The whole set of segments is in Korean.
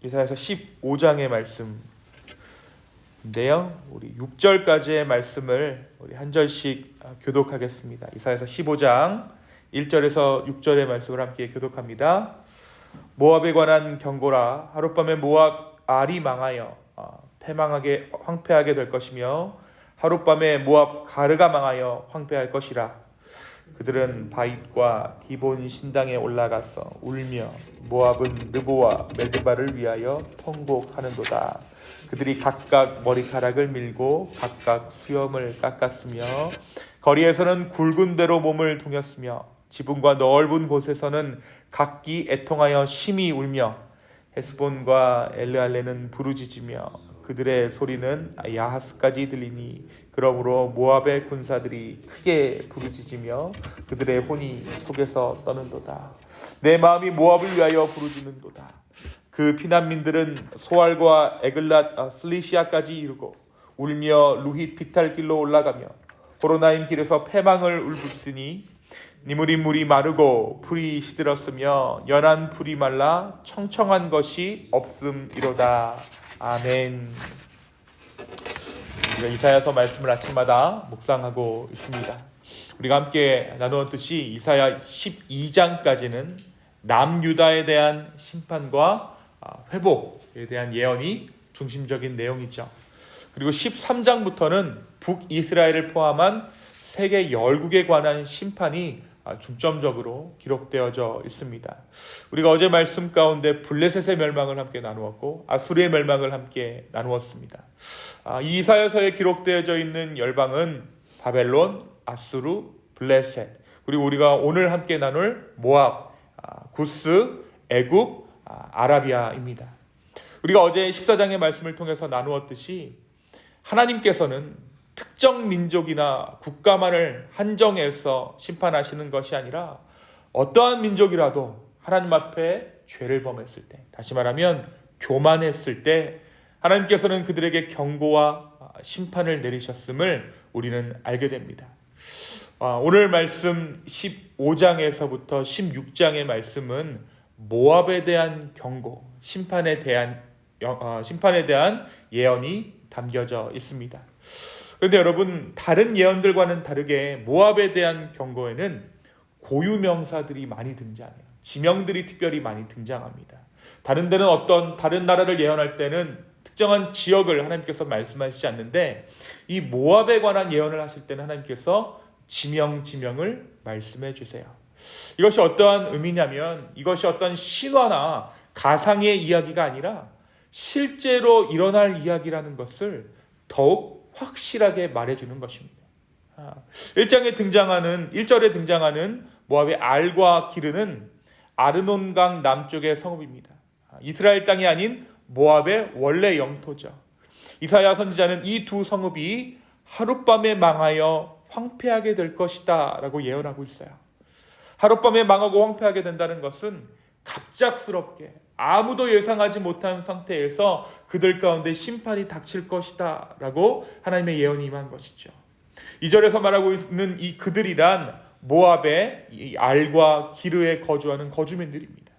이사야서 15장의 말씀인데요. 우리 6절까지의 말씀을 우리 한 절씩 교독하겠습니다. 이사야서 15장 1절에서 6절의 말씀을 함께 교독합니다. 모압에 관한 경고라. 하룻밤에 모압 알이 망하여 패망하게 황폐하게 될 것이며 하룻밤에 모압 가르가 망하여 황폐할 것이라. 그들은 바윗과 기본 신당에 올라가서 울며 모압은 느보와 메드바를 위하여 통곡하는도다. 그들이 각각 머리카락을 밀고 각각 수염을 깎았으며 거리에서는 굵은 데로 몸을 동였으며 지붕과 넓은 곳에서는 각기 애통하여 심히 울며 헤스본과 엘르알레는 부르짖으며 그들의 소리는 야하스까지 들리니 그러므로 모압의 군사들이 크게 부르짖으며 그들의 혼이 속에서 떠는도다. 내 마음이 모압을 위하여 부르짖는도다. 그 피난민들은 소알과 에글랏 슬리시아까지 이르고 울며 루힛 비탈길로 올라가며 호로나임 길에서 패망을 울부짖으니 니무린 물이 마르고 풀이 시들었으며 연한 풀이 말라 청청한 것이 없음이로다. 아멘. 우리가 이사야서 말씀을 아침마다 묵상하고 있습니다. 우리가 함께 나누었듯이 이사야 12장까지는 남유다에 대한 심판과 회복에 대한 예언이 중심적인 내용이죠. 그리고 13장부터는 북이스라엘을 포함한 세계 열국에 관한 심판이 중점적으로 기록되어져 있습니다. 우리가 어제 말씀 가운데 블레셋의 멸망을 함께 나누었고 아수르의 멸망을 함께 나누었습니다. 이 이사야서에 기록되어져 있는 열방은 바벨론, 아수르, 블레셋, 그리고 우리가 오늘 함께 나눌 모압, 구스, 애굽, 아라비아입니다. 우리가 어제 14장의 말씀을 통해서 나누었듯이 하나님께서는 특정 민족이나 국가만을 한정해서 심판하시는 것이 아니라 어떠한 민족이라도 하나님 앞에 죄를 범했을 때, 다시 말하면 교만했을 때 하나님께서는 그들에게 경고와 심판을 내리셨음을 우리는 알게 됩니다. 오늘 말씀 15장에서부터 16장의 말씀은 모압에 대한 경고, 심판에 대한 예언이 담겨져 있습니다. 그런데 여러분, 다른 예언들과는 다르게 모압에 대한 경고에는 고유명사들이 많이 등장해요. 지명들이 특별히 많이 등장합니다. 다른 데는 다른 나라를 예언할 때는 특정한 지역을 하나님께서 말씀하시지 않는데 이 모압에 관한 예언을 하실 때는 하나님께서 지명을 말씀해 주세요. 이것이 어떠한 의미냐면 이것이 어떤 신화나 가상의 이야기가 아니라 실제로 일어날 이야기라는 것을 더욱 확실하게 말해주는 것입니다. 1절에 등장하는 모압의 알과 기르는 아르논강 남쪽의 성읍입니다. 이스라엘 땅이 아닌 모압의 원래 영토죠. 이사야 선지자는 이 두 성읍이 하룻밤에 망하여 황폐하게 될 것이다 라고 예언하고 있어요. 하룻밤에 망하고 황폐하게 된다는 것은 갑작스럽게 아무도 예상하지 못한 상태에서 그들 가운데 심판이 닥칠 것이다 라고 하나님의 예언이 임한 것이죠. 2절에서 말하고 있는 이 그들이란 모압의 이 알과 기르에 거주하는 거주민들입니다.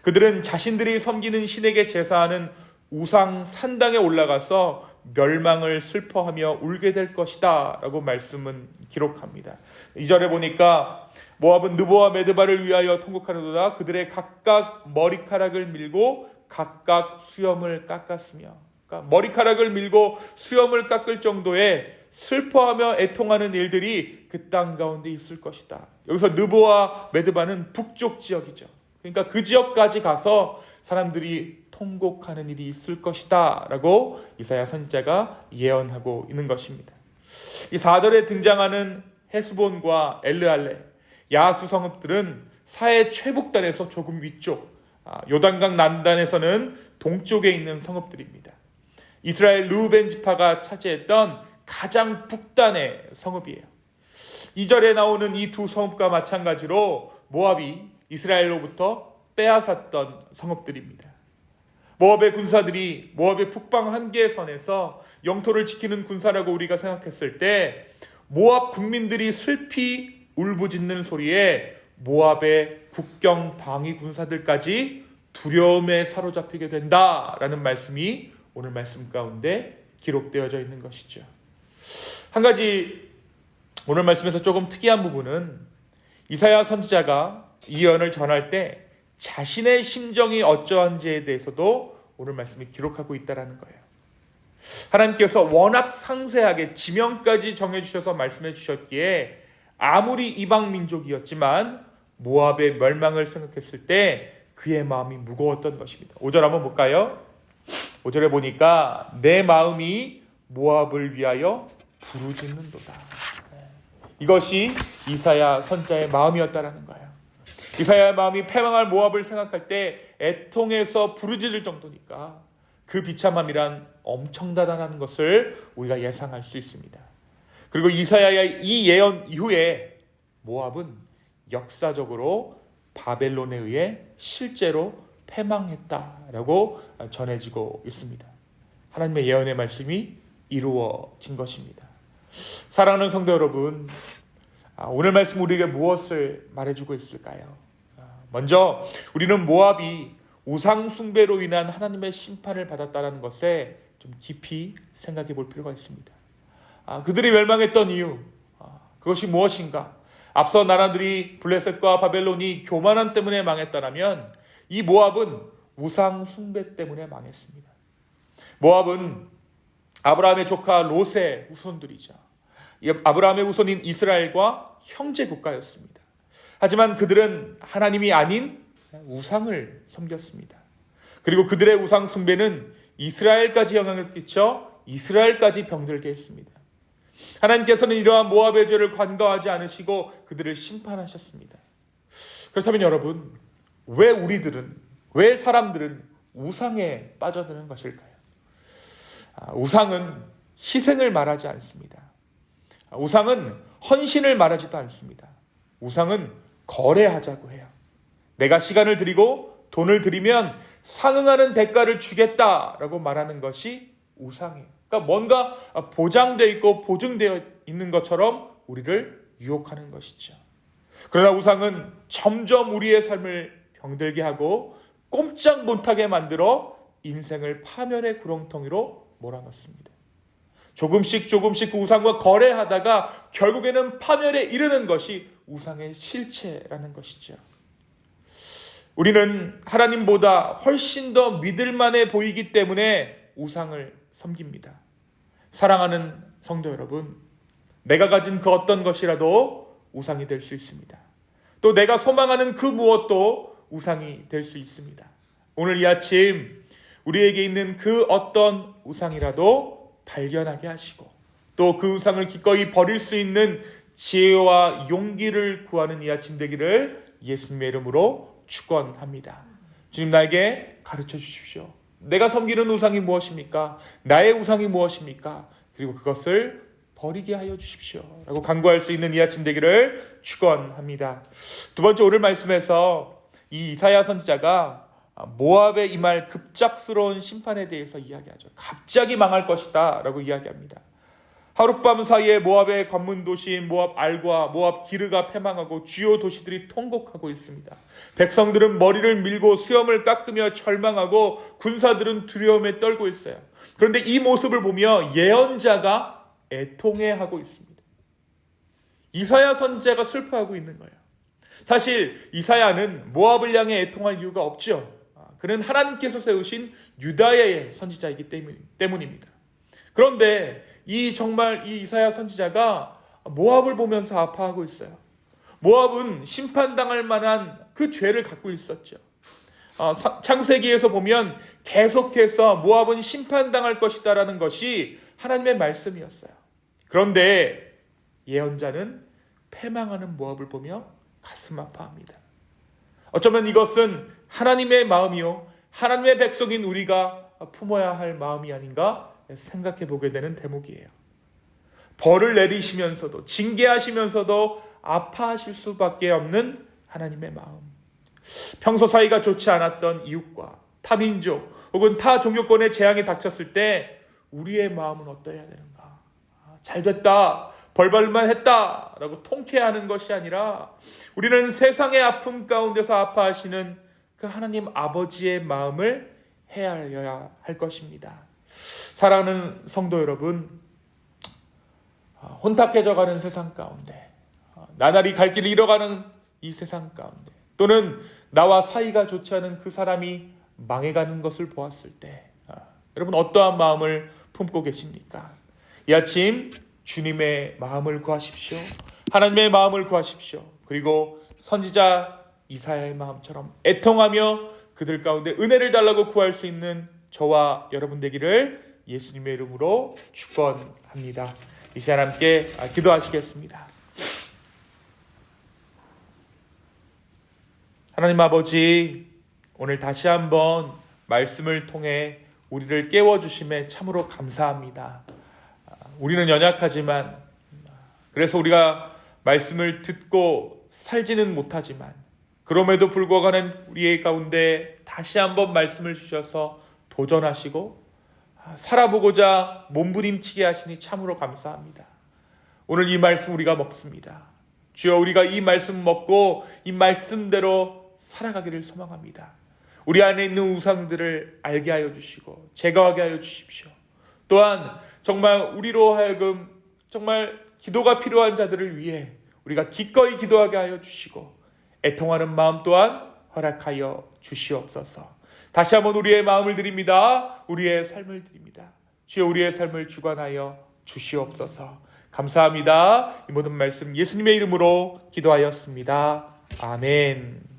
그들은 자신들이 섬기는 신에게 제사하는 우상 산당에 올라가서 멸망을 슬퍼하며 울게 될 것이다 라고 말씀은 기록합니다. 2절에 보니까 모압은 느보와 메드바를 위하여 통곡하는도다. 그들의 각각 머리카락을 밀고 각각 수염을 깎았으며, 그러니까 머리카락을 밀고 수염을 깎을 정도의 슬퍼하며 애통하는 일들이 그 땅 가운데 있을 것이다. 여기서 느보와 메드바는 북쪽 지역이죠. 그러니까 그 지역까지 가서 사람들이 통곡하는 일이 있을 것이다 라고 이사야 선지자가 예언하고 있는 것입니다. 이 4절에 등장하는 헤스본과 엘르알레, 야하스 성읍들은 사해 최북단에서 조금 위쪽, 요단강 남단에서는 동쪽에 있는 성읍들입니다. 이스라엘 르우벤 지파가 차지했던 가장 북단의 성읍이에요. 2절에 나오는 이 두 성읍과 마찬가지로 모압이 이스라엘로부터 빼앗았던 성읍들입니다. 모압의 군사들이 모압의 북방 한계선에서 영토를 지키는 군사라고 우리가 생각했을 때 모압 국민들이 슬피 울부짖는 소리에 모압의 국경 방위 군사들까지 두려움에 사로잡히게 된다라는 말씀이 오늘 말씀 가운데 기록되어져 있는 것이죠. 한 가지 오늘 말씀에서 조금 특이한 부분은 이사야 선지자가 이 예언을 전할 때 자신의 심정이 어떠한지에 대해서도 오늘 말씀이 기록하고 있다는 거예요. 하나님께서 워낙 상세하게 지명까지 정해주셔서 말씀해 주셨기에 아무리 이방 민족이었지만 모압의 멸망을 생각했을 때 그의 마음이 무거웠던 것입니다. 5절 한번 볼까요? 5절에 보니까 내 마음이 모압을 위하여 부르짖는도다. 이것이 이사야 선지자의 마음이었다라는 거예요. 이사야의 마음이 패망할 모압을 생각할 때 애통해서 부르짖을 정도니까 그 비참함이란 엄청나다는 것을 우리가 예상할 수 있습니다. 그리고 이사야의 이 예언 이후에 모압은 역사적으로 바벨론에 의해 실제로 패망했다라고 전해지고 있습니다. 하나님의 예언의 말씀이 이루어진 것입니다. 사랑하는 성도 여러분, 오늘 말씀 우리에게 무엇을 말해주고 있을까요? 먼저 우리는 모압이 우상 숭배로 인한 하나님의 심판을 받았다는 것에 좀 깊이 생각해 볼 필요가 있습니다. 그들이 멸망했던 이유, 그것이 무엇인가? 앞서 나라들이 블레셋과 바벨론이 교만함 때문에 망했다면 이 모압은 우상 숭배 때문에 망했습니다. 모압은 아브라함의 조카 롯의 후손들이죠. 아브라함의 후손인 이스라엘과 형제 국가였습니다. 하지만 그들은 하나님이 아닌 우상을 섬겼습니다. 그리고 그들의 우상 숭배는 이스라엘까지 영향을 끼쳐 이스라엘까지 병들게 했습니다. 하나님께서는 이러한 모압의 죄를 관가하지 않으시고 그들을 심판하셨습니다. 그렇다면 여러분, 왜 사람들은 우상에 빠져드는 것일까요? 우상은 희생을 말하지 않습니다. 우상은 헌신을 말하지도 않습니다. 우상은 거래하자고 해요. 내가 시간을 드리고 돈을 드리면 상응하는 대가를 주겠다라고 말하는 것이 우상이에요. 그러니까 뭔가 보장되어 있고 보증되어 있는 것처럼 우리를 유혹하는 것이죠. 그러나 우상은 점점 우리의 삶을 병들게 하고 꼼짝 못하게 만들어 인생을 파멸의 구렁텅이로 몰아넣습니다. 조금씩 그 우상과 거래하다가 결국에는 파멸에 이르는 것이 우상의 실체라는 것이죠. 우리는 하나님보다 훨씬 더 믿을만해 보이기 때문에 우상을 섬깁니다. 사랑하는 성도 여러분, 내가 가진 그 어떤 것이라도 우상이 될 수 있습니다. 또 내가 소망하는 그 무엇도 우상이 될 수 있습니다. 오늘 이 아침 우리에게 있는 그 어떤 우상이라도 발견하게 하시고 또 그 우상을 기꺼이 버릴 수 있는 지혜와 용기를 구하는 이 아침 되기를 예수님의 이름으로 축원합니다. 주님, 나에게 가르쳐 주십시오. 내가 섬기는 우상이 무엇입니까? 나의 우상이 무엇입니까? 그리고 그것을 버리게 하여 주십시오 라고 간구할 수 있는 이 아침 되기를 축원합니다. 두 번째, 오늘 말씀에서 이 이사야 선지자가 모압에 임할 급작스러운 심판에 대해서 이야기하죠. 갑자기 망할 것이다 라고 이야기합니다. 하룻밤 사이에 모압의 관문 도시인 모압 알과 모압 기르가 패망하고 주요 도시들이 통곡하고 있습니다. 백성들은 머리를 밀고 수염을 깎으며 절망하고 군사들은 두려움에 떨고 있어요. 그런데 이 모습을 보며 예언자가 애통해하고 있습니다. 이사야 선지자가 슬퍼하고 있는 거예요. 사실 이사야는 모압을 향해 애통할 이유가 없죠. 그는 하나님께서 세우신 유다의 선지자이기 때문입니다. 그런데 이 이사야 선지자가 모압을 보면서 아파하고 있어요. 모압은 심판당할 만한 그 죄를 갖고 있었죠. 창세기에서 보면 계속해서 모압은 심판당할 것이다라는 것이 하나님의 말씀이었어요. 그런데 예언자는 패망하는 모압을 보며 가슴 아파합니다. 어쩌면 이것은 하나님의 마음이요, 하나님의 백성인 우리가 품어야 할 마음이 아닌가 생각해 보게 되는 대목이에요. 벌을 내리시면서도 징계하시면서도 아파하실 수밖에 없는 하나님의 마음. 평소 사이가 좋지 않았던 이웃과 타민족 혹은 타 종교권의 재앙이 닥쳤을 때 우리의 마음은 어떠해야 되는가? 잘됐다, 벌벌만 했다라고 통쾌하는 것이 아니라 우리는 세상의 아픔 가운데서 아파하시는 그 그 하나님 아버지의 마음을 헤아려야 할 것입니다. 사랑하는 성도 여러분, 혼탁해져가는 세상 가운데, 나날이 갈 길을 잃어가는 이 세상 가운데, 또는 나와 사이가 좋지 않은 그 사람이 망해가는 것을 보았을 때, 여러분 어떠한 마음을 품고 계십니까? 이 아침 주님의 마음을 구하십시오. 하나님의 마음을 구하십시오. 그리고 선지자 이사야의 마음처럼 애통하며 그들 가운데 은혜를 달라고 구할 수 있는 저와 여러분 되기를 예수님의 이름으로 축원합니다. 이 시간 함께 기도하시겠습니다. 하나님 아버지, 오늘 다시 한번 말씀을 통해 우리를 깨워주심에 참으로 감사합니다. 우리는 연약하지만, 그래서 우리가 말씀을 듣고 살지는 못하지만, 그럼에도 불구하고 우리의 가운데 다시 한번 말씀을 주셔서 도전하시고 살아보고자 몸부림치게 하시니 참으로 감사합니다. 오늘 이 말씀 우리가 먹습니다. 주여, 우리가 이 말씀 먹고 이 말씀대로 살아가기를 소망합니다. 우리 안에 있는 우상들을 알게 하여 주시고 제거하게 하여 주십시오. 또한 정말 우리로 하여금 정말 기도가 필요한 자들을 위해 우리가 기꺼이 기도하게 하여 주시고 애통하는 마음 또한 허락하여 주시옵소서. 다시 한번 우리의 마음을 드립니다. 우리의 삶을 드립니다. 주여, 우리의 삶을 주관하여 주시옵소서. 감사합니다. 이 모든 말씀 예수님의 이름으로 기도하였습니다. 아멘.